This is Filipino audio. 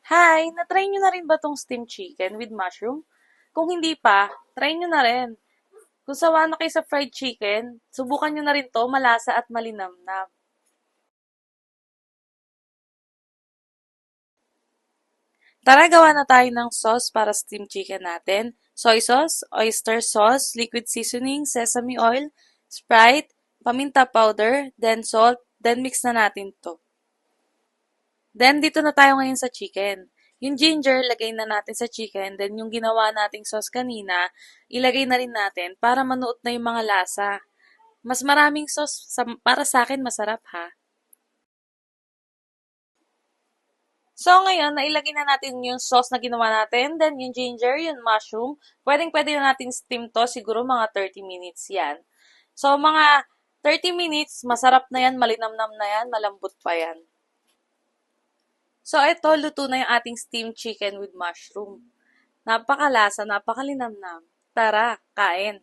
Hi! Na-try nyo na rin ba tong steamed chicken with mushroom? Kung hindi pa, try nyo na rin. Kung sawa na kayo sa fried chicken, subukan nyo na rin to, malasa at malinamnam. Tara, gawa na tayo ng sauce para steamed chicken natin. Soy sauce, oyster sauce, liquid seasoning, sesame oil, Sprite, paminta powder, then salt, then mix na natin to. Then, dito na tayo ngayon sa chicken. Yung ginger, lagay na natin sa chicken. Then, yung ginawa nating sauce kanina, ilagay na rin natin para manuot na yung mga lasa. Mas maraming sauce, para sa akin, masarap ha. So, ngayon, nailagay na natin yung sauce na ginawa natin. Then, yung ginger, yung mushroom. Pwedeng-pwede na natin steam to. Siguro mga 30 minutes yan. So, mga 30 minutes, masarap na yan, malinamnam na yan, malambot pa yan. So, ito, luto na yung ating steamed chicken with mushroom. Napakalasa, napakalinamnam. Tara, kain!